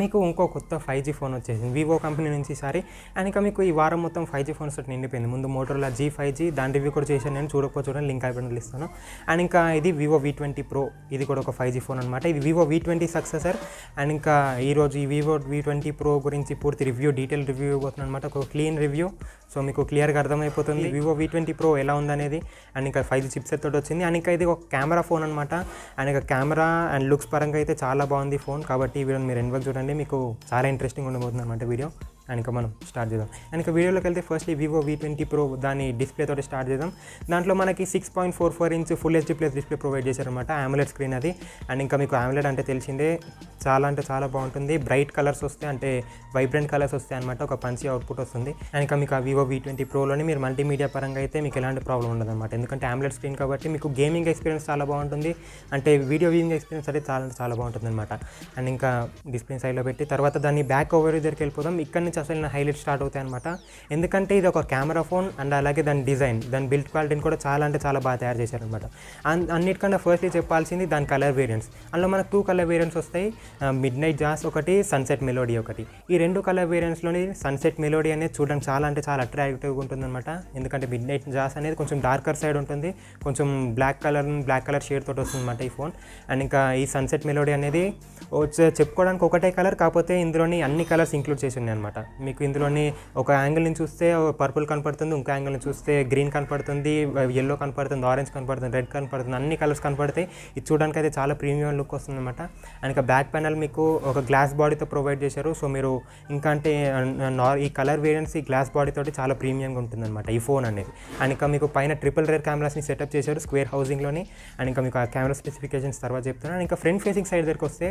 మీకు ఇంకో కొత్త 5G ఫోన్ వచ్చేసింది వివో కంపెనీ నుంచి ఈసారి. అండ్ ఇంకా మీకు ఈ వారం మొత్తం 5G ఫోన్స్ తోటి నిండిపోయింది. ముందు మోటరోలా G5G దాని రివ్యూ కూడా చేశాను నేను, చూడకపోతే చూడండి, లింక్ ఐబటన్లో ఇస్తాను. అండ్ ఇంకా ఇది వివో V20 Pro, ఇది కూడా ఒక 5G ఫోన్ అనమాట. ఇది వివో V20 సక్సెసర్. అండ్ ఇంకా ఈరోజు ఈ వివో V20 Pro గురించి పూర్తి రివ్యూ, డీటెయిల్ రివ్యూ ఇవ్వబోతుంది అనమాట, ఒక క్లీన్ రివ్యూ. సో మీకు క్లియర్గా అర్థమైపోతుంది వివో V20 Pro ఎలా ఉందనేది. అండ్ ఇంకా 5G చిప్సెట్ తోటి వచ్చింది. అండ్ ఇంకా ఇది ఒక కెమెరా ఫోన్ అనమాట. అండ్ ఇంకా కెమెరా అండ్ లుక్స్ పరంగా అయితే చాలా బాగుంది ఫోన్. కాబట్టి ఈ వీడియోని మీరు ఎండ్ వరకు చూడండి, మీకు చాలా ఇంట్రెస్టింగ్ ఉండబోతుంది అనమాట వీడియో. అండ్ ఇంకా మనం స్టార్ట్ చేద్దాం. అండ్ ఇంకా వీడియోలోకి వెళ్తే ఫస్ట్లీ వివో V20 Pro దాని డిస్ప్లే తోటి స్టార్ట్ చేద్దాం. దాంట్లో మనకి 6.44 inch full HD plus display provide చేశారనమాట, AMOLED స్క్రీన్ అది. అండ్ ఇంకా మీకు AMOLED అంటే తెలిసిందే, చాలా అంటే చాలా బాగుంటుంది. బ్రైట్ కలర్స్ వస్తాయి, అంటే వైబ్రెంట్ కలర్స్ వస్తాయి అనమాట, ఒక పంచి అవుట్పుట్ వస్తుంది. అండ్ ఇంకా మీకు ఆ వివో V20 Proలోని మీరు మల్టీమీడియా పరంగా అయితే మీకు ఎలాంటి ప్రాబ్లం ఉండదు అనమాట, ఎందుకంటే AMOLED స్క్రీన్ కాబట్టి మీకు గేమింగ్ ఎక్స్పీరియన్స్ చాలా బాగుంటుంది, అంటే వీడియో వ్యూయింగ్ ఎక్స్పీరియన్స్ అయితే చాలా బాగుంటుంది అనమాట. అండ్ ఇంకా డిస్ప్లే సైడ్లో పెట్టి తర్వాత దాన్ని బ్యాక్ ఓవర్ దగ్గరికి వెళ్ళిపోదాం. ఇక్కడ నుంచి అసలు నా హైలైట్ స్టార్ట్ అవుతాయి అనమాట, ఎందుకంటే ఇది ఒక కెమెరా ఫోన్ అండ్ అలాగే దాని డిజైన్, దాని బిల్డ్ క్వాలిటీని కూడా చాలా బాగా తయారు చేశారనమాట. అన్నిటికన్నా ఫస్ట్లీ చెప్పాల్సింది దాని కలర్ వేరియంట్స్. అందులో మనకు 2 కలర్ వేరియంట్స్ వస్తాయి, మిడ్నైట్ జాస్ ఒకటి, సన్సెట్ మెలోడీ ఒకటి. ఈ 2 కలర్ వేరియంట్స్లోని సన్సెట్ మెలోడీ అనేది చూడడానికి చాలా అట్రాక్టివ్గా ఉంటుందన్నమాట, ఎందుకంటే మిడ్నైట్ జాస్ అనేది కొంచెం డార్కర్ సైడ్ ఉంటుంది, కొంచెం బ్లాక్ కలర్ షేడ్ తోటి వస్తుంది అనమాట ఈ ఫోన్. అండ్ ఇంకా ఈ సన్సెట్ మెలోడీ అనేది చెప్పుకోవడానికి ఒకటే కలర్, కాకపోతే ఇందులోని అన్ని కలర్స్ ఇంక్లూడ్ చేసి ఉన్నాయి అనమాట. మీకు ఇందులోని ఒక యాంగిల్ నుంచి చూస్తే పర్పుల్ కనపడుతుంది, ఇంకో యాంగిల్ నుంచి చూస్తే గ్రీన్ కనపడుతుంది, ఎల్లో కనపడుతుంది, ఆరెంజ్ కనపడుతుంది, రెడ్ కనపడుతుంది, అన్ని కలర్స్ కనపడతాయి. ఇది చూడడానికి అయితే చాలా ప్రీమియం లుక్ వస్తుంది అనమాట. అండ్ ఇంకా బ్యాక్ ప్యానల్ మీకు ఒక గ్లాస్ బాడీతో ప్రొవైడ్ చేశారు. సో మీరు ఇంకా అంటే ఈ కలర్ వేరియంట్స్ ఈ గ్లాస్ బాడీ తోటి చాలా ప్రీమియంగా ఉంటుందన్నమాట ఈ ఫోన్ అనేది. అండ్ ఇంకా మీకు పైన ట్రిపుల్ రేర్ కెమెరాస్ని సెటప్ చేశారు స్క్వేర్ హౌసింగ్లోని. అండ్ ఇంకా మీకు ఆ కెమెరా స్పెసిఫికేషన్స్ తర్వాత చెప్తున్నాను. ఇంకా ఫ్రంట్ ఫేసింగ్ సైడ్ దగ్గరికి వస్తే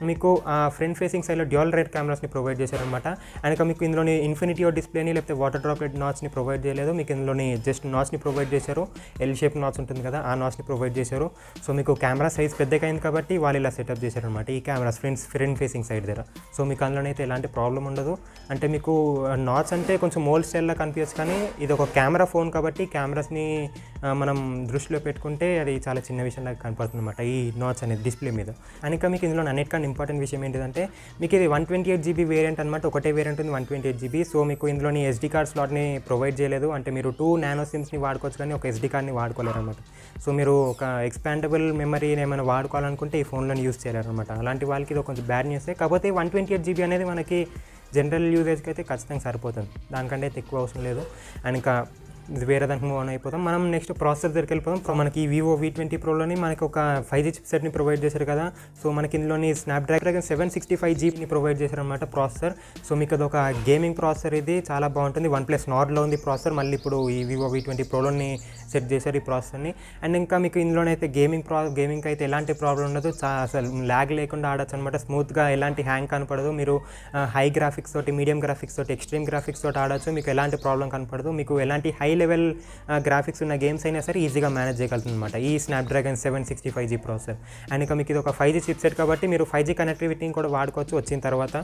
మీకు ఆ ఫ్రంట్ ఫేసింగ్ సైడ్లో డ్యూయల్ రేర్ కెమెరాస్ని ప్రొవైడ్ చేశారనమాట. అండ్ ఇంకా మీకు ఇందులోని ఇన్ఫినిటీ డిస్ప్లేని లేకపోతే వాటర్ డ్రాప్లెట్ నాచ్ని ప్రొవైడ్ చేయలేదు, మీకు ఇందులోని జస్ట్ నాచ్ని ప్రొవైడ్ చేశారు. ఎల్ షేప్ నాచ్ ఉంటుంది కదా, ఆ నాచ్ని ప్రొవైడ్ చేశారు. సో మీకు కెమెరా సైజ్ పెద్దగా అయింది కాబట్టి వాళ్ళు ఇలా సెటప్ చేశారనమాట ఈ కెమెరాస్ ఫ్రంట్ ఫేసింగ్ సైడ్ దగ్గర. సో మీకు అందులోనైతే ఎలాంటి ప్రాబ్లం ఉండదు. అంటే మీకు నాచ్ అంటే కొంచెం ఓల్డ్ స్టైల్లో కనిపించచ్చు, కానీ ఇది ఒక కెమెరా ఫోన్ కాబట్టి కెమెరాస్ని మనం దృష్టిలో పెట్టుకుంటే అది చాలా చిన్న విషయంలాగా కనపడుతుంది అనమాట ఈ నాచ్ అనేది డిస్ప్లే మీద. అండ్ ఇంకా మీకు ఇందులో అన్నిటికన్నా ఇంపార్టెంట్ విషయం ఏంటంటే మీకు ఇది 128GB వేరియంట్ అనమాట, ఒకటే వేరియంట్ ఉంది 128GB. సో మీకు ఇందులోని SD కార్డ్ స్లాట్ని ప్రొవైడ్ చేయలేదు, అంటే మీరు 2 నానో సిమ్స్ని వాడుకోవచ్చు కానీ ఒక SD కార్డ్ని వాడుకోలేరు అనమాట. సో మీరు ఒక ఎక్స్పాండబుల్ మెమరీని ఏమైనా వాడుకోవాలనుకుంటే ఈ ఫోన్లోని యూస్ చేయలేరు అనమాట. అలాంటి వాళ్ళకి ఇది కొంచెం బ్యాడ్ న్యూసే. కాకపోతే 128GB అనేది మనకి జనరల్ యూజేజ్కి అయితే ఖచ్చితంగా సరిపోతుంది, దానికంటే అయితే ఎక్కువ అవసరం లేదు. అండ్ ఇంకా ఇది వేరే దానికి మూవ్ ఆన్ అయిపోతాం. మనం నెక్స్ట్ ప్రాసెసర్ దగ్గరికి వెళ్ళిపోతాం. మనకి ఈ వివో V20 Proలోని మనకి ఒక 5G చిప్సెట్ని ప్రొవైడ్ చేశారు కదా. సో మనకి ఇందులోని స్నాప్డ్రాగన్ 765Gని ప్రొవైడ్ చేశారనమాట ప్రాసెసర్. సో మీకు అది ఒక గేమింగ్ ప్రాసెసర్, ఇది చాలా బాగుంటుంది. OnePlus Nordలో ఉంది ప్రాసెసర్, మళ్ళీ ఇప్పుడు ఈ వివో V20 Proలోని సెట్ చేశారు ఈ ప్రాసెసర్ని. అండ్ ఇంకా మీకు ఇందులోనైతే గేమింగ్ అయితే ఎలాంటి ప్రాబ్లం ఉండదు, అసలు ల్యాగ్ లేకుండా ఆడచ్చు అనమాట, స్మూత్గా, ఎలాంటి హ్యాంగ్ కనపడదు. మీరు హై గ్రాఫిక్స్ తోటి, మీడియం గ్రాఫిక్స్ తోటి, ఎక్స్ట్రీమ్ గ్రాఫిక్స్ తోటి ఆడచ్చు, మీకు ఎలాంటి ప్రాబ్లం కనపడదు. మీకు ఎలాంటి హై లెవెల్ గ్రాఫిక్స్ ఉన్న గేమ్స్ అయినా సరే ఈజీగా మేనేజ్ చేయగలుగుతుంది అనమాట ఈ స్నాప్డ్రాగన్ 765G ప్రాసెసర్. అండ్ ఇంకా మీకు ఇది ఒక 5G చిప్సెట్ కాబట్టి మీరు 5G కనెక్టివిటీని కూడా వాడుకోవచ్చు వచ్చిన తర్వాత.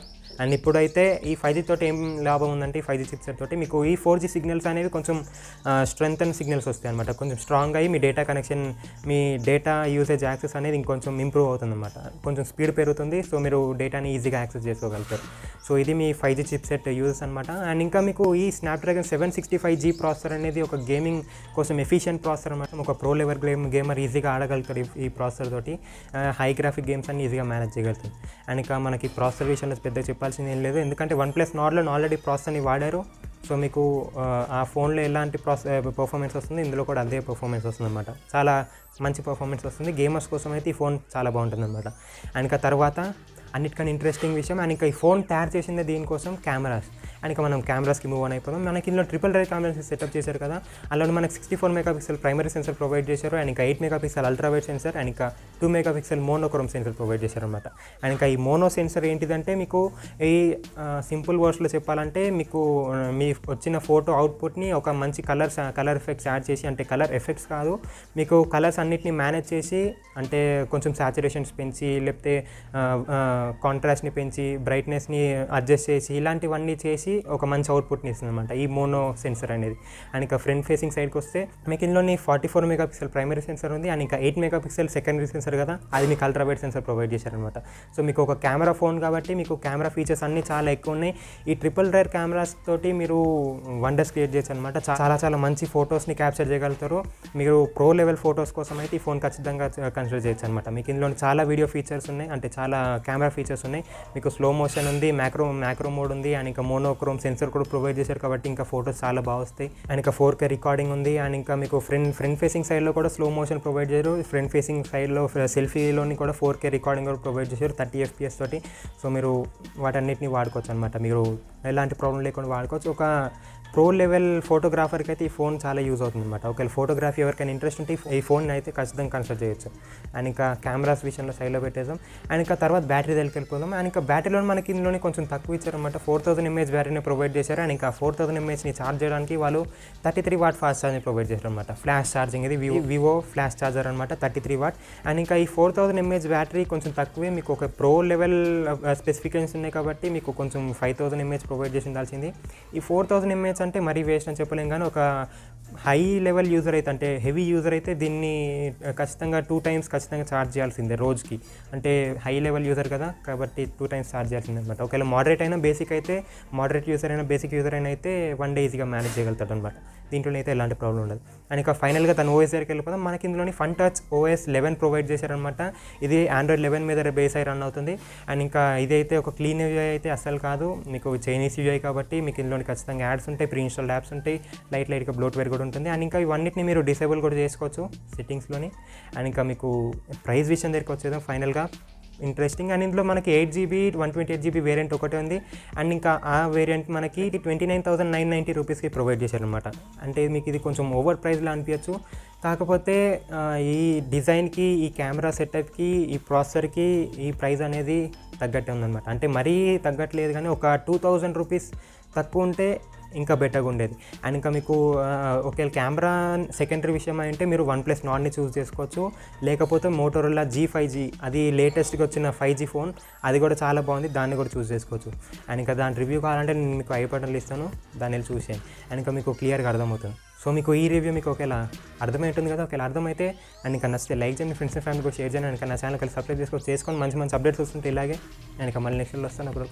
అండ్ ఇప్పుడైతే ఈ 5G తోటి ఏం లాభం ఉందంటే ఈ 5G చిప్సెట్ తోటి మీకు ఈ 4G సిగ్నల్స్ అనేవి కొంచెం స్ట్రెంగ్త్ అండ్ సిగ్నల్స్ వస్తాయి అనమాట, కొంచెం స్ట్రాంగ్ అయ్యి మీ డేటా కనెక్షన్, మీ డేటా యూసేజ్ యాక్సెస్ అనేది ఇంకొంచెం ఇంప్రూవ్ అవుతుంది అనమాట, కొంచెం స్పీడ్ పెరుగుతుంది. సో మీరు డేటాని ఈజీగా యాక్సెస్ చేసుకోగలుగుతారు. సో ఇది మీ 5G చిప్సెట్ యూజెస్ అనమాట. అండ్ ఇంకా మీకు ఈ స్నాప్డ్రాగన్ 765G ప్రాసెసర్ అనేది ఒక గేమింగ్ కోసం ఎఫిషియెంట్ ప్రాసెసర్ అనమాట. ఒక ప్రో లెవెల్ గేమర్ ఈజీగా ఆడగలుగుతారు ఈ ప్రాసెసర్ తోటి, హై గ్రాఫిక్ గేమ్స్ అన్ని ఈజీగా మేనేజ్ చేయగలుగుతుంది. అండ్ ఇంకా మనకి ప్రాసెసర్ విషయంలో పెద్దగా చెప్పాల్సింది ఏం లేదు, ఎందుకంటే OnePlus Nordలో ఆల్రెడీ ప్రాసెసర్ని వాడారు. సో మీకు ఆ ఫోన్లో ఎలాంటి పర్ఫార్మెన్స్ వస్తుంది, ఇందులో కూడా అదే పర్ఫార్మెన్స్ వస్తుంది అనమాట, చాలా మంచి పర్ఫార్మెన్స్ వస్తుంది. గేమర్స్ కోసం అయితే ఈ ఫోన్ చాలా బాగుంటుంది అనమాట. అండ్ ఇంకా తర్వాత అన్నిటికన్నా ఇంట్రెస్టింగ్ విషయం, అండ్ ఇంకా ఈ ఫోన్ తయారు చేసిందే దీనికోసం కెమెరాస్. అండ్ ఇంకా మనం కెమెరాస్కి మూవ్ ఆన్ అయిపోతాం. మనకి ఇందులో ట్రిపుల్ రేర్ కెమెరాస్ సెటప్ చేశారు కదా, అందులో మనకి 64 మెగాపిక్సెల్ ప్రైమరీ సెన్సర్ ప్రొవైడ్ చేశారు. అండ్ ఇంకా 8 మెగాపిక్సెల్ అల్ట్రావైడ్ సెన్సర్, అండ్ ఇంకా 2 మెగాపిక్సెల్ మోనోక్రోమ్ సెన్సర్ ప్రొవైడ్ చేశారు అనమాట. అండ్ ఇంకా ఈ మోనో సెన్సర్ ఏంటిదంటే మీకు ఈ సింపుల్ వర్డ్స్లో చెప్పాలంటే మీకు మీ వచ్చిన ఫోటో అవుట్పుట్ని ఒక మంచి కలర్ ఎఫెక్ట్స్ యాడ్ చేసి, అంటే కలర్ ఎఫెక్ట్స్ కాదు, మీకు కలర్స్ అన్నిటిని మేనేజ్ చేసి, అంటే కొంచెం సాచురేషన్స్ పెంచి, లేకపోతే కాంట్రాస్ట్ని పెంచి, బ్రైట్నెస్ని అడ్జస్ట్ చేసి, ఇలాంటివన్నీ చేసి మనకి ఒక మంచి అవుట్పుట్ని ఇస్తుంది అనమాట ఈ మోనో సెన్సర్ అనేది. అండ్ ఇంకా ఫ్రంట్ ఫేసింగ్ సైడ్కి వస్తే మీకు ఇందులోని 44 మెగాపిక్సెల్ ప్రైమరీ సెన్సర్ ఉంది అండ్ ఇంకా 8 మెగాపిక్సెల్ సెకండరీ సెన్సర్ కదా, అది మీకు అల్ట్రా వైడ్ సెన్సర్ ప్రొవైడ్ చేశారనమాట. సో మీకు ఒక కెమెరా ఫోన్ కాబట్టి మీకు కెమెరా ఫీచర్స్ అన్నీ చాలా ఎక్కువ ఉన్నాయి. ఈ ట్రిపుల్ రేర్ కెమెరాస్ తోటి మీరు వండర్స్ క్రియేట్ చేయొచ్చు అనమాట. చాలా మంచి ఫొటోస్ని క్యాప్చర్ చేయగలుగుతారు. మీరు ప్రో లెవెల్ ఫొటోస్ కోసం అయితే ఈ ఫోన్ ఖచ్చితంగా కన్సిడర్ చేయొచ్చు అనమాట. మీకు ఇందులో చాలా వీడియో ఫీచర్స్ ఉన్నాయి, అంటే చాలా కెమెరా ఫీచర్స్ ఉన్నాయి. మీకు స్లో మోషన్ ఉంది, మ్యాక్రో మోడ్ ఉంది అండ్ ఇంకా మోనోక్రోమ్ సెన్సర్ కూడా ప్రొవైడ్ చేశారు కాబట్టి ఇంకా ఫొటోస్ చాలా బాగా వస్తాయి. అండ్ ఇంకా 4K రికార్డింగ్ ఉంది అండ్ ఇంకా మీకు ఫ్రంట్ ఫేసింగ్ సైడ్లో కూడా స్లో మోషన్ ప్రొవైడ్ చేశారు. ఫ్రంట్ ఫేసింగ్ సైడ్లో సెల్ఫీలోని కూడా 4K రికార్డింగ్ కూడా ప్రొవైడ్ చేశారు 30 FPS తోటి. సో మీరు వాటన్నిటిని వాడుకోవచ్చు అనమాట. మీరు ఎలాంటి ప్రాబ్లం లేకుండా వాడుకోవచ్చు. ఒక ప్రో లెవెల్ ఫోటోగ్రాఫర్కి అయితే ఈ ఫోన్ చాలా యూజ్ అవుతుంది అనమాట. ఒకవేళ ఫోటోగ్రఫీ ఎవరికైనా ఇంట్రెస్ట్ ఉంటే ఈ ఫోన్ అయితే ఖచ్చితంగా కన్సిడర్ చేయొచ్చు. అండ్ ఇంకా కెమెరాస్ విషయంలో సైడ్లో పెట్టేసాం. అండ్ ఇంకా తర్వాత బ్యాటరీ దగ్గరికి వెళ్ళిపోదాం. అండ్ ఇంకా బ్యాటరీలో మనకి ఇందులోనే కొంచెం తక్కువ ఇచ్చారనమాట. 4000 mAh బ్యాటరీని ప్రొవైడ్ చేశారు. అండ్ ఇంకా 4000 mAhని ఛార్జ్ చేయడానికి వాళ్ళు 33 వాట్ ఫాస్ట్ ఛార్జింగ్ ప్రొవైడ్ చేశారు అనమాట. ఫ్లాష్ ఛార్జింగ్ ఇది వివో ఫ్లాష్ ఛార్జర్ అనమాట, 33 వాట్. అండ్ ఇంకా ఈ 4000 mAh బ్యాటరీ కొంచెం తక్కువే, మీకు ఒక ప్రో లెవెల్ స్పెసిఫికేషన్స్ ఉన్నాయి కాబట్టి మీకు కొంచెం 5000 mAh ప్రొవైడ్ చేసి ఉండాల్సింది. ఈ 4000 mAh అంటే మరీ వేస్ట్ అని చెప్పలేం, కానీ ఒక హై లెవెల్ యూజర్ అయితే అంటే హెవీ యూజర్ అయితే దీన్ని ఖచ్చితంగా 2 times ఖచ్చితంగా ఛార్జ్ చేయాల్సిందే రోజుకి. అంటే హై లెవెల్ యూజర్ కదా కాబట్టి 2 times ఛార్జ్ చేయాల్సిందే అనమాట. ఒకవేళ మోడరేట్ యూజర్ అయినా బేసిక్ యూజర్ అయినా అయితే 1 day ఈజీగా మేనేజ్ చేయగలుగుతాడు అనమాట. దీంట్లో అయితే ఎలాంటి ప్రాబ్లం ఉండదు. అండ్ ఇంకా ఫైనల్గా తన ఓఎస్ దగ్గరికి వెళ్ళిపోతాం. మనకి ఇందులోని ఫన్ టచ్ OS 11 ప్రొవైడ్ చేశారనమాట. ఇది Android 11 మీద బేస్ అయి రన్ అవుతుంది. అండ్ ఇంకా ఇదైతే ఒక క్లీన్ యూఐ అయితే అస్సలు కాదు, మీకు చైనీస్ యూఐ కాబట్టి మీకు ఇందులోని ఖచ్చితంగా యాడ్స్ ఉంటాయి, ప్రీ ఇన్స్టాల్డ్ యాప్స్ ఉంటాయి, లైట్గా బ్లోట్వేర్ కూడా ఉంటుంది. అండ్ ఇంకా ఇవన్నిటిని మీరు డిసేబుల్ కూడా చేసుకోవచ్చు సెట్టింగ్స్లోని. అండ్ ఇంకా మీకు ప్రైస్ విషయం దగ్గరికి వచ్చేద్దాం ఫైనల్గా. ఇంట్రెస్టింగ్ అండ్ ఇందులో మనకి 8GB 128GB వేరియంట్ ఒకటే ఉంది. అండ్ ఇంకా ఆ వేరియంట్ మనకి 29,990 రూపీస్కి ప్రొవైడ్ చేశారనమాట. అంటే మీకు ఇది కొంచెం ఓవర్ ప్రైస్లో అనిపించచ్చు, కాకపోతే ఈ డిజైన్కి, ఈ కెమెరా సెటప్కి, ఈ ప్రాసెసర్కి ఈ ప్రైస్ అనేది తగ్గట్టే ఉందన్నమాట. అంటే మరీ తగ్గట్లేదు, కానీ ఒక 2000 రూపీస్ తక్కువ ఉంటే ఇంకా బెటర్గా ఉండేది. అండ్ ఇంకా మీకు ఒకవేళ కెమెరా సెకండరీ విషయం అంటే మీరు OnePlus నాట్ని చూస్ చేసుకోవచ్చు, లేకపోతే మోటోరోలా G5G, అది లేటెస్ట్గా వచ్చిన 5G ఫోన్, అది కూడా చాలా బాగుంది, దాన్ని కూడా చూస్ చేసుకోవచ్చు. అండ్ ఇంకా దాని రివ్యూ కావాలంటే నేను మీకు ఐ బటన్లు ఇస్తాను, దాన్ని వెళ్ళి చూసేయండి. అండ్ ఇంకా మీకు క్లియర్గా అర్థమవుతుంది. సో మీకు ఈ రివ్యూ మీకు ఒకవేళ అర్థమవుతుంది కదా, ఒకవేళ అర్థమైతే అండ్ ఇంకా నచ్చితే లైక్ చేయండి, ఫ్రెండ్స్ అండ్ ఫ్యామిలీ కూడా షేర్ చేయండి. అండ్ నా ఛానల్ కలిసి సబ్స్క్రైబ్ చేసుకొని మంచి అప్డేట్స్ వస్తుంటే ఇలాగే. అండ్ ఇంకా మళ్ళీ నెక్స్ట్ వస్తాను అప్పుడు.